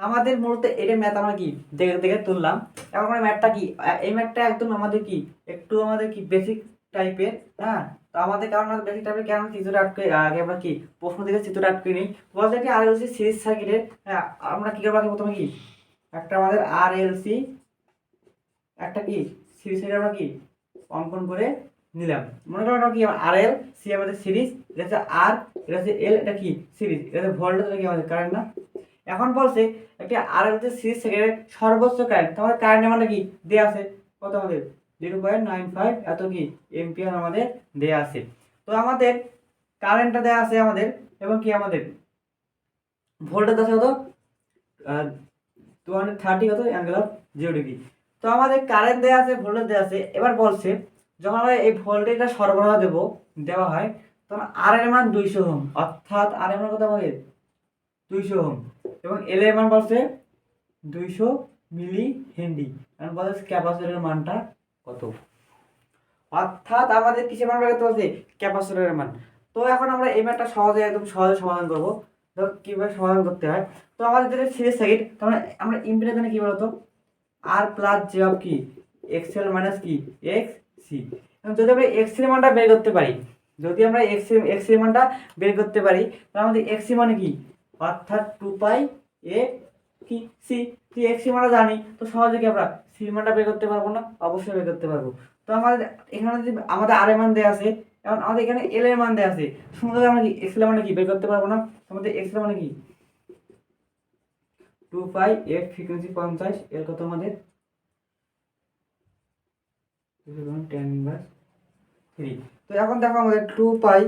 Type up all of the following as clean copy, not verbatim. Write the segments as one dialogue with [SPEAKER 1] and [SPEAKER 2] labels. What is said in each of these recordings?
[SPEAKER 1] আমাদের মূলত এটা ম্যাথ আমরা কি দেখে দেখে তুললাম। এখন আমরা ম্যাথটা কি এই ম্যাথটা একদম আমাদের কি একটু আমাদের কি বেসিক টাইপের। হ্যাঁ, তো আমাদের কারণ বেসিক টাইপের কারণ চিত্রটা আটকে আগে আমরা কি প্রশ্ন থেকে চিত্রটা আটকে নিই। বলতে কি আরএলসি সিরিজ সার্কিটের, হ্যাঁ আমরা কি করবো আগে প্রথমে কি একটা আমাদের আরএলসি একটা কি সিরিজ সার্কিট আমরা কি অঙ্কন করে নিলাম। মনে করো এটা কি আরএল সি আমাদের সিরিজ, এটা হচ্ছে আর, এটা হচ্ছে এল, এটা কি সিরিজ, এটা হচ্ছে ভোল্টেজ, এটা কি আমাদের কারেন্ট না। এখন বলছে একটি আরএল যে সিরিজ সেকেন্ডের সর্বোচ্চ কারেন্ট, তাহলে কারেন্টের মানটা কি দেয়া আছে কত আমাদের 0.95 এত কি এম্পিয়ার আমাদের দেয়া আছে। তো আমাদের কারেন্টটা দেয়া আছে আমাদের, এবং কি আমাদের ভোল্টেজ আছে কত 230 কত অ্যাঙ্গেল অফ 0 ডিগ্রি। তো আমাদের কারেন্ট দেয়া আছে, ভোল্টেজ দেয়া আছে। এবার বলছে যখন আমরা এই ভোল্টেজটা সরবরাহ দেওয়া হয় তখন আর এর মান 200 ওহম, অর্থাৎ আর এর মান কত আমাদের 200 ওহম, এবং এল এর মান বলছে 200 মিলি হেনরি। এখন বলছে ক্যাপাসিটরের মানটা কত, অর্থাৎ আমাদের কিসের মান বের করতে বলছে ক্যাপাসিটরের মান। তো এখন আমরা এই ম্যাথটা সহজে একদম সহজে সমাধান করব। তো কিভাবে সমাধান করতে হয়, তো আমাদের যেটা সিরিজ সার্কিট, তাহলে আমরা ইম্পিডেন্স জানি কি বলতো আর প্লাস জে অফ কি এক্স এল মাইনাস কি এক্স সি। যদি আমরা এক্স এর মানটা বের করতে পারি, যদি আমরা এক্স এর মানটা বের করতে পারি, তাহলে আমাদের এক্স এর মানে কি অর্থাৎ 2 পাই এ কি সি। তুই এক্স এর মানটা জানি, তো সহজে কি আমরা সি এর মানটা বের করতে পারবো না? অবশ্যই বের করতে পারবো। তো আমাদের এখানে যদি আমাদের আর এর মান দেয়া আছে, এখন আমাদের এখানে এল এর মান দেয়া আছে, সুন্দর আমরা কি এক্স এর মানে কি বের করতে পারবো না? আমাদের এক্স এর মানে কি 2 পাই এফ ফ্রিকোয়েন্সি 50, এর কত আমাদের 10^3। তো এখন দেখো আমাদের 2 পাই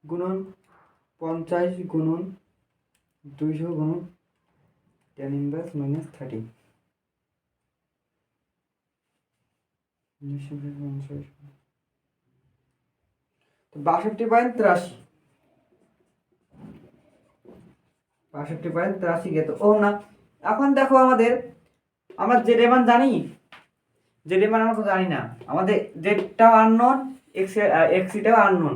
[SPEAKER 1] গুণন 50 গুণন 200 গুণন 10^-30, 62.83, 62.83 কে তো ও না। এখন দেখো আমাদের আমরা জেড এর মান জানি, জেড এর মান আমরা তো জানি না, আমাদের জেডটাও আননোন, এক্সিটাও আননোন।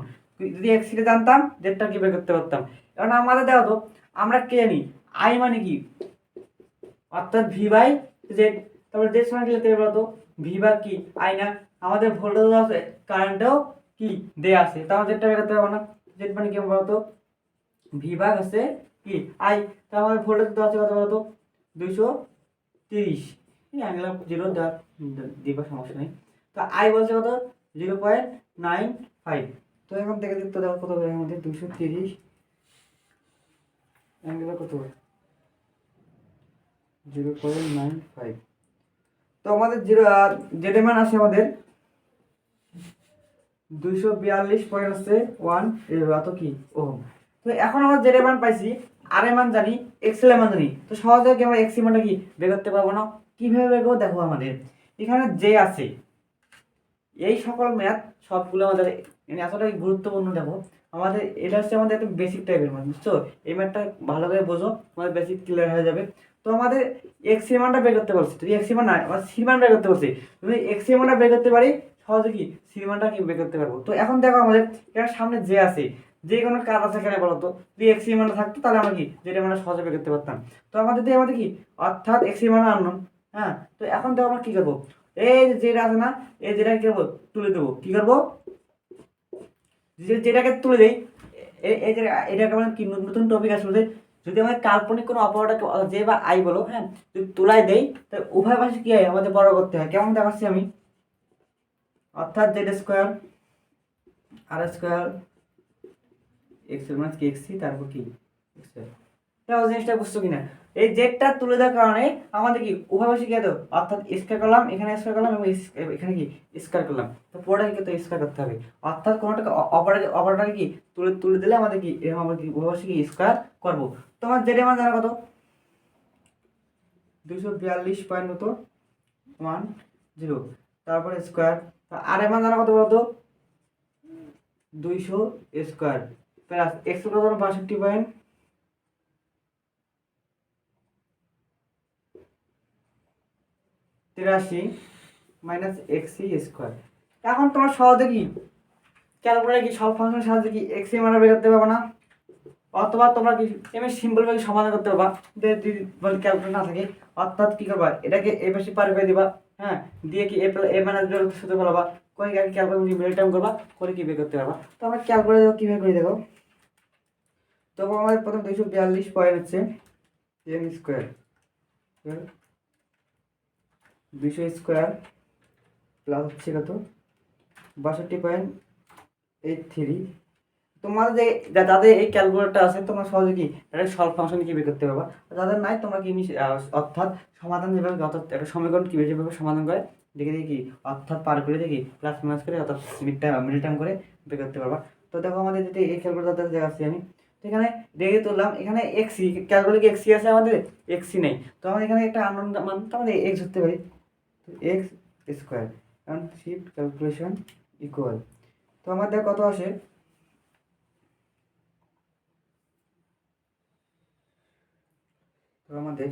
[SPEAKER 1] যদি এক্সিটা জানতাম জেডটা কি বের করতে পারতাম। এখন আমাদের দেখো তো আমরা কে জানি আই মানে কি অর্থাৎ ভি বাই জেড। তারপরে জেড সমান কি লিখতে পারবো তো ভি বাই কি আই না, আমাদের ভোল্টেজ আছে কারেন্টও কি দেয়া আছে, তাহলে জেডটা বের করতে পারবো না। জেড মানে কি বলতো ভি বাই আছে কি আই, তাহলে আমাদের ভোল্টেজ দেওয়া আছে কত বলতো 230, অ্যাঙ্গেল অফ 0 দিবা সমস্যা নেই। তো আই বলছে কত 0.95। তো এখন থেকে দেখতে দেখো কত হবে আমাদের 230 অ্যাঙ্গেল কত 0.95। তো আমাদের জেড এর মান আছে আমাদের 242.1 এত কি ওহম। তো এখন আমরা জেড এর মান পাইছি, আর এর মান জানি, এক্স এর মান জানি, তো সহজে কি আমরা এক্স এর মানটা কি বের করতে পারবো না? কিভাবে বের করবো দেখো, আমাদের এখানে যে আছে এই সকল ম্যাথ সবগুলো আমাদের এতটাই গুরুত্বপূর্ণ। দেখো আমাদের এটা হচ্ছে আমাদের একটা বেসিক টাইপের ম্যাথ, বুঝছো? এই ম্যাথটা ভালো করে বোঝো, আমাদের বেসিক ক্লিয়ার হয়ে যাবে। তো আমাদের এক্স এর মানটা বের করতে বলছে, যদি এক্স এর মান না আমার সি মান বের করতে বলছে, যদি এক্স এর মানটা বের করতে পারি সহজে কি সি মানটা কি বের করতে পারবো। তো এখন দেখো আমাদের এখানে সামনে যে আছে, যে কোনো কাজ আছে এখানে বলো তো, যদি এক্স এর মানটা থাকতো তাহলে আমরা কি যেটা মানটা সহজে বের করতে পারতাম। তো আমাদের দিয়ে আমাদের কি অর্থাৎ এক্স এর মান আননোন। হ্যাঁ, তো এখন দেখো আমরা কি করবো, এই যেটা আছে না, এই যেটা কি করবো তুলে দেবো, কি করবো যেটাকে তুলে দেই, এই যে এটাকে আমরা কি নতুন টপিক আসলে, যদি আমাদের কাল্পনিক কোনো অপারেটরকে যে বা আই বলো, হ্যাঁ যদি তুলাই দেই তাহলে উভয় পাশে কি হয় আমাদের বড় করতে হয়। কেমন দেখাচ্ছি আমি, অর্থাৎ জেড স্কোয়ার আর স্কোয়ার এক্স এর মাইনাস কি এক্স সি, তারপর কি এক্স ওয়াই। জিনিসটা বুঝছো কিনা? এই জেডটা তুলে দেওয়ার কারণে আমাদের কি উভয় পাশে কি হতো অর্থাৎ স্কয়ার করলাম, এখানে স্কয়ার করলাম এবং এখানে কি স্কয়ার করলাম, তো পুরোটাকে কিন্তু স্কয়ার করতে হবে। অর্থাৎ কোনোটাকে অপারেটরকে কি তুলে তুলে দিলে আমাদের কি এরকম আমরা কি উভয় পাশে কি স্কয়ার করবো। তো আমার জেড এর মান জানা কত 242.10, তারপরে স্কয়ার। আর এর মান জানা কত বলতো 200 স্কয়ার প্লাস এক্স কত 62.83 মাইনাস এক্সি স্কয়ার। এখন তোমার সহজে কি ক্যালকুলেটর কি সব ফাংশনের সাহায্যে কি এক্স এর মান বের করতে পারবে না? অথবা তোমরা কি এমনি সিম্পল ভাবে সমাধান করতে পারবা, যদি বলে ক্যালকুলেটর না থাকে। অর্থাৎ কি করবা, এটাকে এ বেশি পার করে দিবা, হ্যাঁ, দিয়ে কি এ মাইনাস বি সূত্র ফেলাবা, করে কি ক্যালকুলেটর মিল টাইম করবা, করে কি বের করতে পারবা। তো আমরা ক্যালকুলেটর কিভাবে করে দেখো, তখন আমাদের প্রথম 242 পয়েন্ট হচ্ছে এন স্কোয়ার, 200 স্কোয়ার প্লাস হচ্ছে কত 62.83। তোমাদের যাদের এই ক্যালকুলেটরটা আছে তোমরা সহজে কি এটা সলভ ফাংশন কি বের করতে পারবা, যাদের নাই তোমরা কি অর্থাৎ সমাধান যেভাবে, অর্থাৎ একটা সমীকরণ কি যেভাবে সমাধান করে দেখে দেখি, অর্থাৎ পার করে দেখি প্লাস মাইনাস করে, অর্থাৎ মিড টাইম করে বের করতে পারবা। তো দেখো আমাদের যদি এই ক্যালকুলেটর দেখাচ্ছি আমি, তো এখানে দেখে তুললাম, এখানে এক্সি ক্যালকুলেটর এক্সি আছে, আমাদের এক্সি নেই, তো আমরা এখানে একটা আননোন মান তো আমাদের এক্স ধরতে পারি, এক্স স্কোয়ার, কারণ শিফট ক্যালকুলেশন ইকুয়াল, তো আমাদের কত আসে, তো আমাদের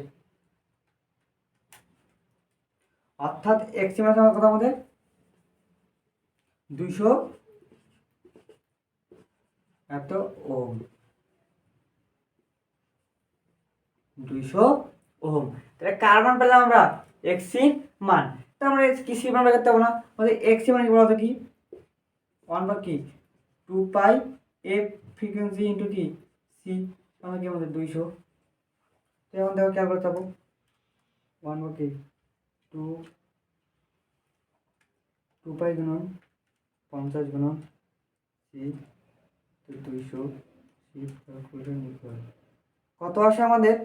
[SPEAKER 1] অর্থাৎ এক্স মাসের কত আমাদের 200 এত ওহম, 200 ওহম। তাহলে কার মান পেলাম আমরা, এক্সি মান। তো আমরা কি সি মান বের করতে পারবো না, আমাদের এক্সি মান কি বলতো কি 1 বা কি 2 পাই এফ ফ্রিকোয়েন্সি ইনটু কি সি, আমরা কি আমাদের 200। তো এখন দেখো খেয়াল করতে পারবো 1 বা কি 2 পাই গুণন 50 গুণন সি, 200 সি ক্যালকুলেশন ইকুয়াল কত আসে আমাদের,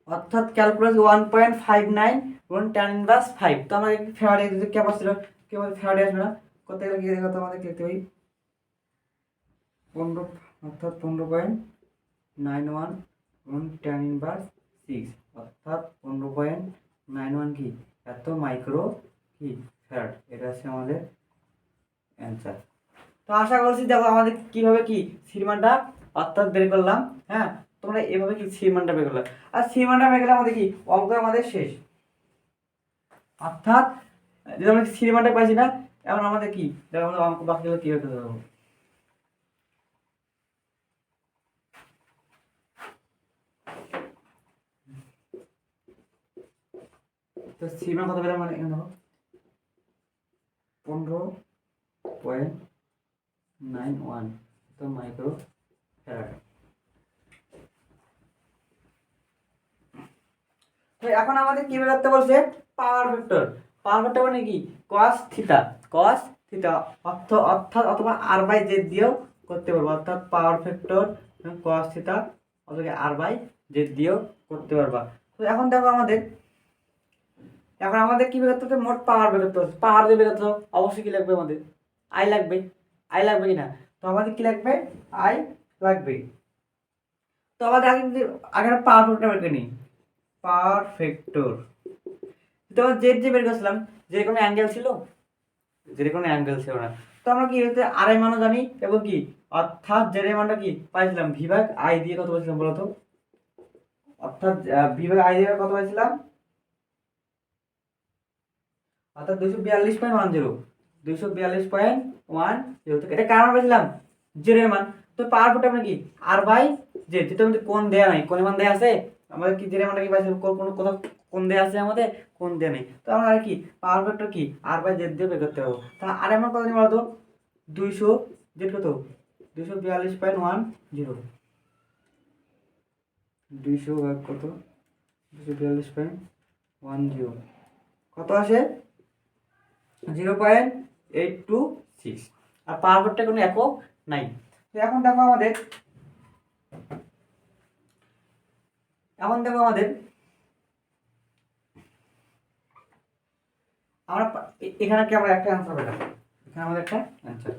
[SPEAKER 1] অর্থাৎ ক্যালকুলাস 1.59 গুণ tan ইনভার্স 5। তো আমরা ফ্যারাডে যদি ক্যাপাসিটর কি আমাদের ফ্যারাডে আসবে না, কত গেলে কি দেখো, আমাদের লিখতে পারি 15, অর্থাৎ 15.91 গুণ tan ইনভার্স 6, অর্থাৎ 15.91 কি এত মাইক্রো কি ফ্যারাড। এটা হচ্ছে আমাদের অ্যান্সার। তো আশা করছি দেখো আমাদের কিভাবে কি সির মানটা অর্থাৎ বের করলাম, হ্যাঁ, তোমরা এভাবে কি সির মানটা বের করলাম, আর সির মানটা বের করলে আমাদের কি অঙ্ক আমাদের শেষ। অর্থাৎ যদি আমরা সির মানটা পাইছি না, এখন আমাদের কি দেখো আমরা অঙ্ক বাকিগুলো কিভাবে করতে পারবো। তো সির মান কত পেলাম, মানে এখানে দেখো 15.91 তো মাইক্রো ফ্যারাড। তো এখন আমাদের কি বের করতে বলছে, পাওয়ার ভেক্টর। পাওয়ার ভেক্টর মানে কি cos থিটা, cos থিটা অর্থাৎ অথবা r বাই জেড দিয়েও করতে পারবো, অর্থাৎ পাওয়ার ভেক্টর cos থিটা অথবা r বাই জেড দিয়েও করতে পারবা। তো এখন দেখো আমাদের কি বের করতে হবে, মোট পাওয়ার বের করতে হবে। পাওয়ার দিয়ে বের করতে হবে অবশ্যই কি লাগবে, আমাদের আই লাগবে, আই লাগবে কিনা, তো আমাদের কি লাগবে, আই লাগবে। তো আমাদের আগে পাওয়ার ভেক্টর বের করে নিই, পাওয়ার ভেক্টর তো জেড যে বের করছিলাম, যে কোনো অ্যাঙ্গেল ছিল, যে কোনো অ্যাঙ্গেল ছিল না, তো আমরা কি হচ্ছে আর এর মানও জানি, এবং কি অর্থাৎ জেড এর মানটা কি পাইছিলাম ভি ভাগ আই দিয়ে কত পাইছিলাম বলতো, অর্থাৎ ভি ভাগ আই দিয়ে কত পাইছিলাম, অর্থাৎ 242.10, 242.10, তো এটা কার মান পাইছিলাম, জেড এর মান। তো পাওয়ার ভেক্টর মানে কি আর বাই জেড, যেটা আমাদের কোণ দেয়া নাই, কোণের মান দেয়া আছে, আমাদের কি জেড এর মানটা কি পাইছিলাম, কোন কোথাও কোণ দেয়া আছে, আমাদের কোণ দেয়া নেই, তো আমরা আর কি পাওয়ার ভেক্টর কি আর বাই জেড দিয়ে বের করতে পারবো। তা আর এর মান কত নিয়ে বলতো 200, জেড কত 242.10, 200 ভাগ কত 242.10 কত আসে 0.826, আর পাওয়ার ভেক্টর কোনো একক নাই। তো এখন দেখো আমাদের আমরা এখানে কি আমরা একটা অ্যান্সার পেলাম, এখানে আমাদের একটা অ্যান্সার।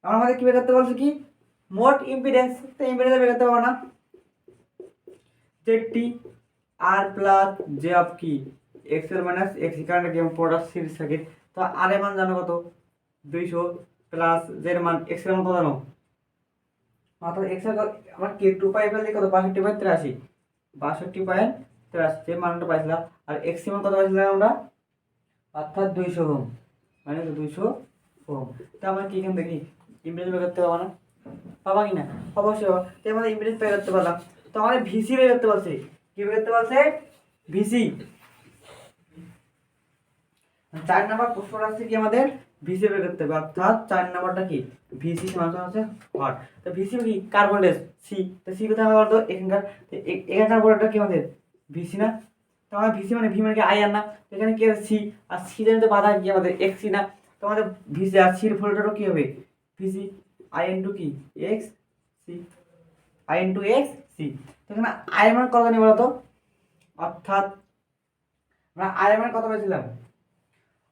[SPEAKER 1] এখন আমাদের কি বের করতে বলছে কি মোট ইম্পিডেন্স, তো ইম্পিডেন্স বের করতে পারবো না, জেডটি আর প্লাস জে অফ কি এক্স এল মাইনাস এক্স, কারণ কি প্রোডাক্ট সিরিজ থাকে। তো আর এর মান জানো কত 200 প্লাস জেড মান এক্স এর মান কত জানো, অর্থাৎ এক্স এর আমরা কি 2 পাই পেলে কত 62.83, 62.83 যে মানটা পাইছিলাম, আর এক্স এর মান কত পাইছিলাম আমরা, অর্থাৎ 200 ওহম, মানে 200 ওহম। তো আমরা কি এখান থেকে ইম্পিডেন্স বের করতে পারবো না, পাবা কি না? অবশ্যই পাবা। তো আমাদের ইম্পিডেন্স বের করতে পারলাম। তো আমাদের ভিসি বের করতে বলছে। কি বের করতে বলছে? ভিসি। 4 নাম্বার প্রশ্নটা হচ্ছে কি আমাদের ভিসি বের করতে হবে, অর্থাৎ 4 নাম্বারটা কি ভিসি সমান সমান হচ্ছে হট। তো ভিসি কি কার্বন ডেস সি, তো সি কোথায় বলতো এখানকার, এখানকার বড়টা কি আমাদের ভিসি না? তো আমাদের ভিসি মানে ভি মানে কি আই আর না, তো এখানে কি আছে সি, আর সি জানি তো বাধা কি আমাদের এক্স সি না, তো আমাদের ভিসি আর সির ভোল্টেজও কি হবে ভিসি আই ইনটু কি X C, I into X C. তো এখানে আই এর মান কত জানি বলতো, অর্থাৎ আমরা আই এর মান কত পেয়েছিলাম,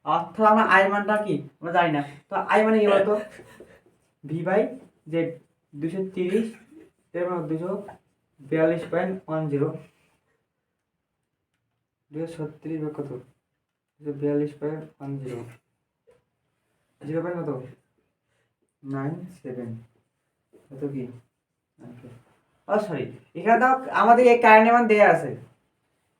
[SPEAKER 1] অর্থাৎ আমরা আই এর মানটা কি আমরা জানি না। তো আই মানে কি বলতো ভি বাই জেড 230 এর মানে 242.10, 236 বা কত 242.10, 0 পয়েন্ট কত 97, কত কি ও সরি, এখানে তো আমাদের এই কারেন্টের মান দেয়া আছে,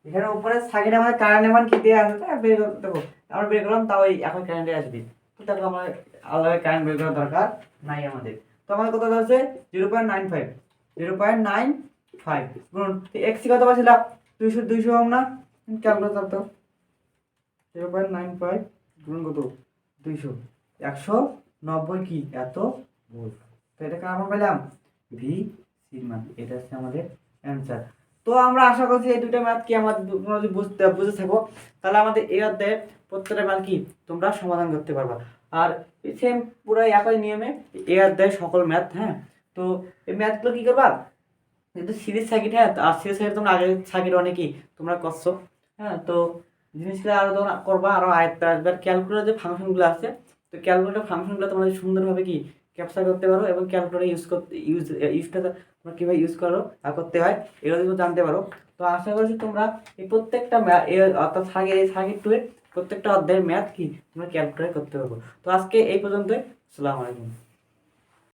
[SPEAKER 1] এখানে উপরে সার্কিটে আমাদের কারেন্টের মান কি দেয়া আছে তা বের করতে দেখো, আমরা বের করলাম, তাও এই এখন কারেন্টে আসবে। তো দেখো আমরা আলাদা কারেন্ট বের করার দরকার নাই আমাদের। তো আমাদের কত আছে 0.95, 0.95 গুণ এক্স কত পাচ্ছিলাম 200 ওহম না, ক্যালকুলেটর তো 0.95 গুণ কত 200, 190 কি এত ভোল্ট। তো এটা কার মান পেলাম ভি সির মান, এটা হচ্ছে আমাদের অ্যান্সার। তো আমরা আশা করছি এই দুটো ম্যাথ কি আমাদের তোমরা যদি বুঝে থাকো, তাহলে আমাদের এই অধ্যায়ে প্রত্যেকটা ম্যাথ কি তোমরা সমাধান করতে পারবা। আর সেম পুরো একই নিয়মে এই অধ্যায়ে সকল ম্যাথ, হ্যাঁ। তো এই ম্যাথগুলো কি করবা, কিন্তু সিরিজ সার্কিট, হ্যাঁ, আর সিরিজ সার্কিট তোমরা আগে সার্কিট অনেকই তোমরা করছো, হ্যাঁ। তো জিনিসগুলো আরো তোমরা করবা, আরো আয়ত্তে আসবে। আর ক্যালকুলেটর যে ফাংশনগুলো আছে, তো ক্যালকুলেটর ফাংশনগুলো তোমরা সুন্দরভাবে কি ক্যাপচার করতে পারো, এবং ক্যালকুলেটর ইউজটা তোমরা কীভাবে ইউজ করো আর করতে হয় এগুলো তুমি জানতে পারো। তো আশা করছি তোমরা এই প্রত্যেকটা অর্থাৎ এই সার্কিট টু এর প্রত্যেকটা অধ্যায়ের ম্যাথ কি তোমরা ক্যালকুলেট করতে পারবো। তো আজকে এই পর্যন্তই। আসসালামু আলাইকুম।